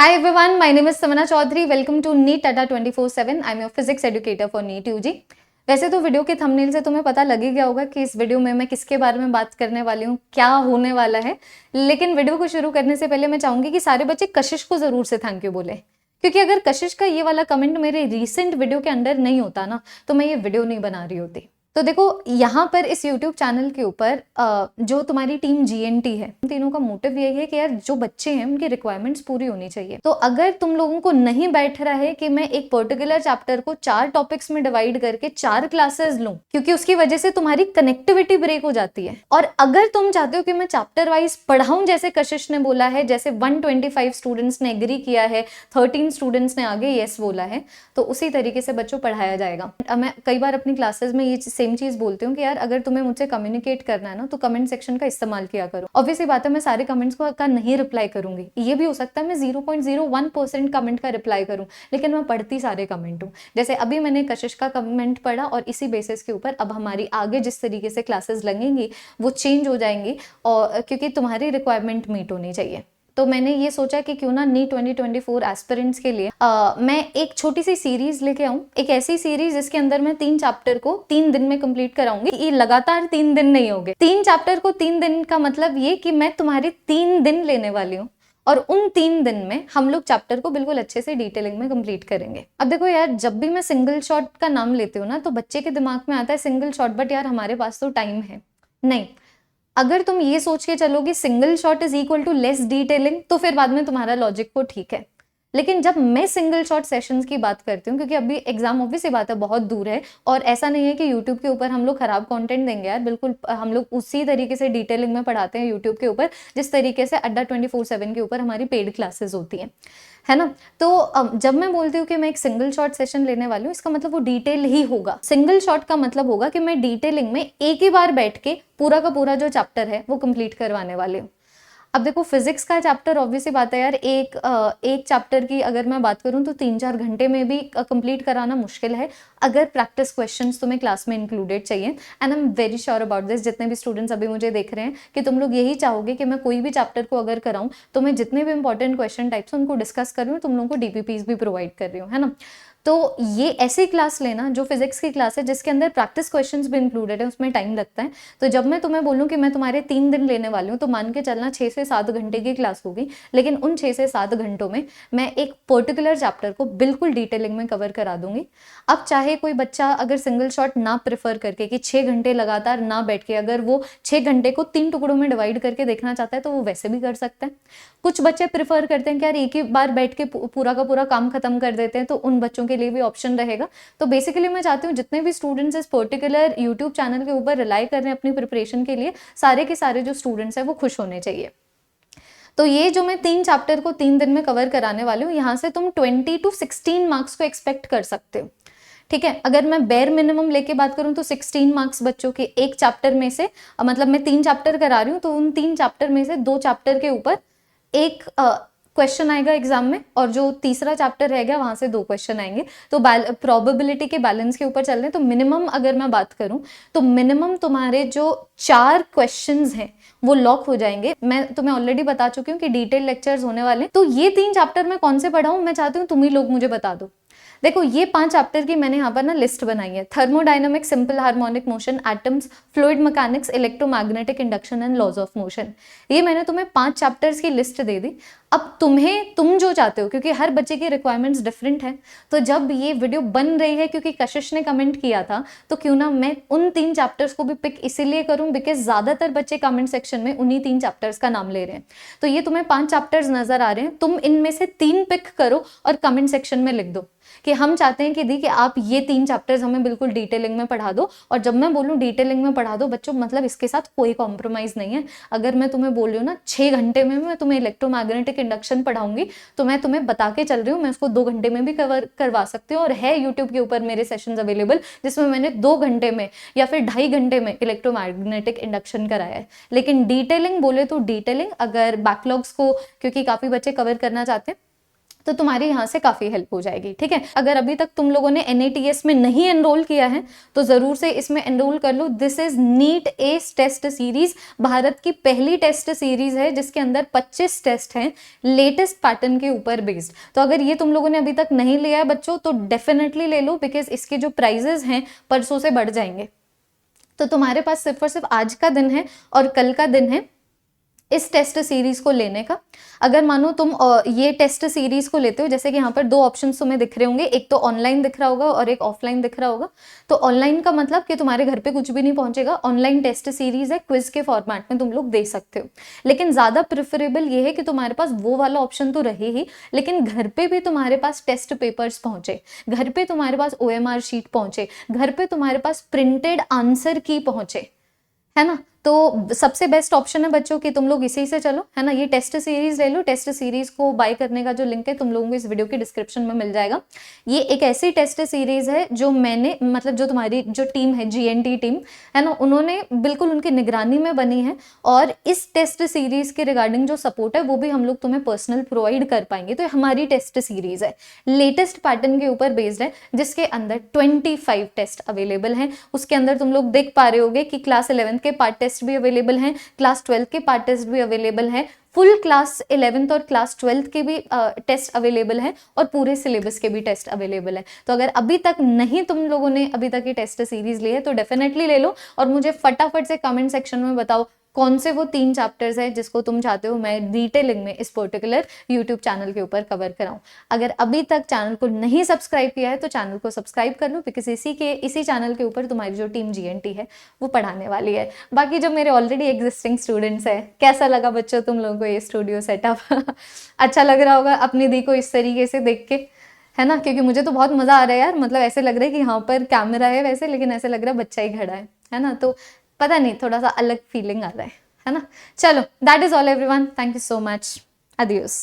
Hi everyone, my name is Samana Chaudhary. Welcome to NEET Tata 24/7. I'm your physics educator for NEET UG. वैसे तो video के thumbnail से तुम्हें पता लग ही गया होगा कि इस वीडियो में मैं किसके बारे में बात करने वाली हूँ, क्या होने वाला है। लेकिन वीडियो को शुरू करने से पहले मैं चाहूंगी कि सारे बच्चे कशिश को जरूर से थैंक यू बोले, क्योंकि अगर कशिश का ये वाला कमेंट मेरे रीसेंट वीडियो के अंडर नहीं होता ना तो मैं ये वीडियो नहीं बना रही होती। तो देखो यहाँ पर इस YouTube चैनल के ऊपर जो तुम्हारी टीम GNT है, उन तीनों का मोटिव यही है कि यार जो बच्चे हैं उनकी रिक्वायरमेंट्स पूरी होनी चाहिए। तो अगर तुम लोगों को नहीं बैठ रहा है कि मैं एक पर्टिकुलर चैप्टर को 4 टॉपिक्स में डिवाइड करके 4 क्लासेस लूं, क्योंकि उसकी वजह से तुम्हारी कनेक्टिविटी ब्रेक हो जाती है, और अगर तुम चाहते हो कि मैं चैप्टर वाइज पढ़ाऊं जैसे कशिश ने बोला है, जैसे 125 स्टूडेंट्स ने एग्री किया है, 13 स्टूडेंट्स ने आगे येस बोला है, तो उसी तरीके से बच्चों पढ़ाया जाएगा। मैं कई बार अपनी क्लासेस में ये सेम चीज बोलती हूँ कि यार अगर तुम्हें मुझसे कम्युनिकेट करना है ना तो कमेंट सेक्शन का इस्तेमाल किया करो। ऑब्वियसली बात है मैं सारे कमेंट्स का नहीं रिप्लाई करूंगी, ये भी हो सकता है मैं 0.01% कमेंट का रिप्लाई करूं, लेकिन मैं पढ़ती सारे कमेंट हूँ। जैसे अभी मैंने कशिश का कमेंट पढ़ा और इसी बेसिस के ऊपर अब हमारी आगे जिस तरीके से क्लासेस लगेंगी वो चेंज हो जाएंगी, और क्योंकि तुम्हारी रिक्वायरमेंट मीट होनी चाहिए। तो मैंने ये सोचा कि क्यों ना नीट 2024 एस्पिरेंट्स के लिए मैं एक छोटी सी सीरीज लेके आऊं, एक ऐसी सीरीज जिसके अंदर मैं 3 चैप्टर को 3 दिन में कंप्लीट कराऊंगी। ये लगातार 3 दिन नहीं होंगे, 3 चैप्टर को 3 दिन का मतलब ये कि मैं तुम्हारे 3 दिन लेने वाली हूँ, और उन 3 दिन में हम लोग चैप्टर को बिल्कुल अच्छे से डिटेलिंग में कंप्लीट करेंगे। अब देखो यार, जब भी मैं सिंगल शॉट का नाम लेती हूँ ना तो बच्चे के दिमाग में आता है सिंगल शॉट, बट यार हमारे पास तो टाइम है नहीं। अगर तुम ये सोच के चलोगे single shot is equal to less detailing, तो फिर बाद में तुम्हारा लॉजिक को ठीक है। लेकिन जब मैं सिंगल शॉट सेशंस की बात करती हूँ, क्योंकि अभी एग्जाम ऑब्वियसली बात है बहुत दूर है, और ऐसा नहीं है कि यूट्यूब के ऊपर हम लोग खराब कंटेंट देंगे यार, बिल्कुल हम लोग उसी तरीके से डिटेलिंग में पढ़ाते हैं यूट्यूब के ऊपर जिस तरीके से अड्डा 24/7 के ऊपर हमारी पेड क्लासेस होती हैं, है ना। तो जब मैं बोलती हूँ कि मैं एक सिंगल शॉट सेशन लेने वाली हूँ, इसका मतलब वो डिटेल ही होगा। सिंगल शॉट का मतलब होगा कि मैं डिटेलिंग में एक ही बार बैठ के पूरा का पूरा जो चैप्टर है वो कंप्लीट करवाने वाली हूँ। अब देखो फिजिक्स का चैप्टर ऑब्वियसली बात है यार, एक चैप्टर की अगर मैं बात करूं तो 3-4 घंटे में भी कंप्लीट कराना मुश्किल है, अगर प्रैक्टिस क्वेश्चंस तुम्हें क्लास में इंक्लूडेड चाहिए। And I am very sure about this, जितने भी स्टूडेंट्स अभी मुझे देख रहे हैं कि तुम लोग यही चाहोगे कि मैं कोई भी चैप्टर को अगर कराऊं तो मैं जितने भी इंपॉर्टेंट क्वेश्चन टाइप्स उनको डिस्कस कर रही हूँ, तुम लोगों को DPPs भी प्रोवाइड कर रही हूँ, है ना। तो ये ऐसी क्लास लेना जो फिजिक्स की क्लास है जिसके अंदर प्रैक्टिस क्वेश्चंस भी इंक्लूडेड है, उसमें टाइम लगता है। तो जब मैं तुम्हें बोलूं कि मैं तुम्हारे 3 दिन लेने वाली हूँ तो मान के चलना 6 से 7 घंटे की क्लास होगी, लेकिन उन 6 से 7 घंटों में मैं एक पर्टिकुलर चैप्टर को बिल्कुल डिटेलिंग में कवर करा दूंगी। अब चाहे कोई बच्चा अगर सिंगल शॉट ना प्रेफर करके कि 6 घंटे लगातार ना बैठ के अगर वो 6 घंटे को 3 टुकड़ों में डिवाइड करके देखना चाहता है तो वो वैसे भी कर सकता है। कुछ बच्चे प्रेफर करते हैं कि यार एक ही बार बैठ के पूरा का पूरा काम खत्म कर देते हैं, तो उन बच्चों के लिए भी ऑप्शन रहेगा। तो बेसिकली मैं चाहती हूँ जितने भी स्टूडेंट्स इस पर्टिकुलर यूट्यूब चैनल के ऊपर रिलाई कर रहे हैं अपनी प्रिपरेशन के लिए, सारे के सारे जो स्टूडेंट्स हैं वो खुश होने चाहिए। तो ये जो मैं 3 चैप्टर को 3 दिन में कवर कराने वाली हूँ, यहाँ से तुम 20 to 16 मार्क्स को एक्सपेक्ट कर सकते हो, ठीक है। अगर मैं बेयर मिनिमम लेके बात करूं तो 16 मार्क्स बच्चों के एक चैप्टर में से, मतलब मैं 3 चैप्टर करा रही हूँ तो उन 3 चैप्टर में से 2 चैप्टर के ऊपर एक क्वेश्चन आएगा एग्जाम में, और जो तीसरा चैप्टर रहेगा वहां से 2 क्वेश्चन आएंगे। तो प्रोबेबिलिटी के बैलेंस के ऊपर चल रहे हैं, तो मिनिमम अगर मैं बात करूं तो मिनिमम तुम्हारे जो 4 क्वेश्चंस हैं वो लॉक हो जाएंगे। मैं तुम्हें ऑलरेडी बता चुकी हूँ कि डिटेल लेक्चर्स होने वाले हैं। तो ये 3 चैप्टर मैं कौन से पढ़ाऊं, मैं चाहती हूँ तुम ही लोग मुझे बता दो। देखो ये 5 चैप्टर की मैंने यहाँ पर ना लिस्ट बनाई है, thermodynamics, simple harmonic motion, atoms, fluid mechanics, electromagnetic induction and laws of motion. ये मैंने तुम्हें 5 चैप्टर्स की लिस्ट दे दी। अब तुम जो चाहते हो, क्योंकि हर बच्चे की रिक्वायरमेंट्स डिफरेंट है, तो जब ये वीडियो बन रही है क्योंकि कशिश ने कमेंट किया था, तो क्यों ना मैं उन 3 चैप्टर्स को भी पिक इसीलिए करूं बिकॉज ज्यादातर बच्चे कमेंट सेक्शन में उन्हीं 3 चैप्टर्स का नाम ले रहे हैं। तो ये तुम्हें 5 चैप्टर्स नजर आ रहे हैं, तुम इनमें से 3 पिक करो और कमेंट सेक्शन में लिख दो कि हम चाहते हैं कि दी कि आप ये 3 चैप्टर्स हमें बिल्कुल डिटेलिंग में पढ़ा दो। और जब मैं बोलूं डिटेलिंग में पढ़ा दो बच्चों, मतलब इसके साथ कोई कॉम्प्रोमाइज नहीं है। अगर मैं तुम्हें बोल रही हूँ ना 6 घंटे में मैं तुम्हें इलेक्ट्रोमैग्नेटिक इंडक्शन पढ़ाऊंगी, तो मैं तुम्हें बता के चल रही हूँ मैं उसको 2 घंटे में भी कवर करवा सकती हूँ, और है यूट्यूब के ऊपर मेरे सेशंस अवेलेबल जिसमें मैंने 2 घंटे में या फिर 2.5 घंटे में इलेक्ट्रोमैग्नेटिक इंडक्शन कराया है। लेकिन डिटेलिंग बोले तो डिटेलिंग, अगर बैकलॉग्स को क्योंकि काफी बच्चे कवर करना चाहते हैं तो तुम्हारी यहाँ से काफ़ी हेल्प हो जाएगी। ठीक है, अगर अभी तक तुम लोगों ने NATS में नहीं एनरोल किया है तो ज़रूर से इसमें एनरोल कर लो। This is NEET S test series, Bharat की पहली टेस्ट सीरीज है जिसके अंदर 25 टेस्ट हैं लेटेस्ट पैटर्न के ऊपर बेस्ड। तो अगर ये तुम लोगों ने अभी तक नहीं लिया है बच्चों तो डेफिनेटली ले लो, बिकॉज इसके जो प्राइजेस हैं परसों से बढ़ जाएंगे। तो तुम्हारे पास सिर्फ और सिर्फ आज का दिन है और कल का दिन है इस टेस्ट सीरीज को लेने का। अगर मानो तुम ये टेस्ट सीरीज को लेते हो, जैसे कि यहाँ पर 2 ऑप्शंस तुम्हें दिख रहे होंगे, एक तो ऑनलाइन दिख रहा होगा और एक ऑफलाइन दिख रहा होगा। तो ऑनलाइन का मतलब कि तुम्हारे घर पे कुछ भी नहीं पहुंचेगा, ऑनलाइन टेस्ट सीरीज है, क्विज के फॉर्मेट में तुम लोग दे सकते हो। लेकिन ज्यादा प्रिफरेबल ये है कि तुम्हारे पास वो वाला ऑप्शन तो रहे ही, लेकिन घर पे भी तुम्हारे पास टेस्ट पेपर्स पहुंचे, घर पे तुम्हारे पास OMR शीट पहुंचे, घर पे तुम्हारे पास प्रिंटेड आंसर की पहुंचे, है ना। तो सबसे बेस्ट ऑप्शन है बच्चों कि तुम लोग इसी से चलो, है ना। ये टेस्ट सीरीज ले लो। टेस्ट सीरीज को बाय करने का जो लिंक है तुम लोगों को इस वीडियो के डिस्क्रिप्शन में मिल जाएगा। ये एक ऐसी टेस्ट सीरीज है जो मैंने, मतलब जो तुम्हारी जो टीम है GNT टीम, है ना, उन्होंने बिल्कुल उनकी निगरानी में बनी है। और इस टेस्ट सीरीज के रिगार्डिंग जो सपोर्ट है वो भी हम लोग तुम्हें पर्सनल प्रोवाइड कर पाएंगे। तो हमारी टेस्ट सीरीज है, लेटेस्ट पैटर्न के ऊपर बेस्ड है, जिसके अंदर 25 टेस्ट अवेलेबल हैं। उसके अंदर तुम लोग देख पा रहे होगे कि क्लास 11 के पार्ट टेस्ट भी अवेलेबल हैं, क्लास 12 के पार्ट टेस्ट भी अवेलेबल हैं, फुल क्लास 11th और क्लास 12th के भी टेस्ट अवेलेबल हैं, और पूरे सिलेबस के भी टेस्ट अवेलेबल है। तो अगर अभी तक नहीं तुम लोगों ने अभी तक ये टेस्ट सीरीज ली है तो डेफिनेटली ले लो, और मुझे फटाफट से कमेंट सेक्शन में बताओ कौन से वो 3 चैप्टर्स है जिसको तुम चाहते हो मैं डिटेलिंग में इस पर्टिकुलर यूट्यूब चैनल के ऊपर कवर कराऊं। अगर अभी तक चैनल को नहीं सब्सक्राइब किया है तो चैनल को सब्सक्राइब कर लो, बिकॉज इसी चैनल के ऊपर तुम्हारी जो टीम GNT है वो पढ़ाने वाली है। बाकी जो मेरे ऑलरेडी एग्जिस्टिंग स्टूडेंट्स है, कैसा लगा बच्चों तुम लोगों को ये स्टूडियो सेटअप? अच्छा लग रहा होगा अपनी दी को इस तरीके से देख के, है ना, क्योंकि मुझे तो बहुत मजा आ रहा है यार। मतलब ऐसे लग रहा है कि यहाँ पर कैमरा है वैसे, लेकिन ऐसे लग रहा है बच्चा ही खड़ा है ना। तो पता नहीं, थोड़ा सा अलग फीलिंग आ रहा है ना। चलो, that is all everyone, thank you so much, अडियोस।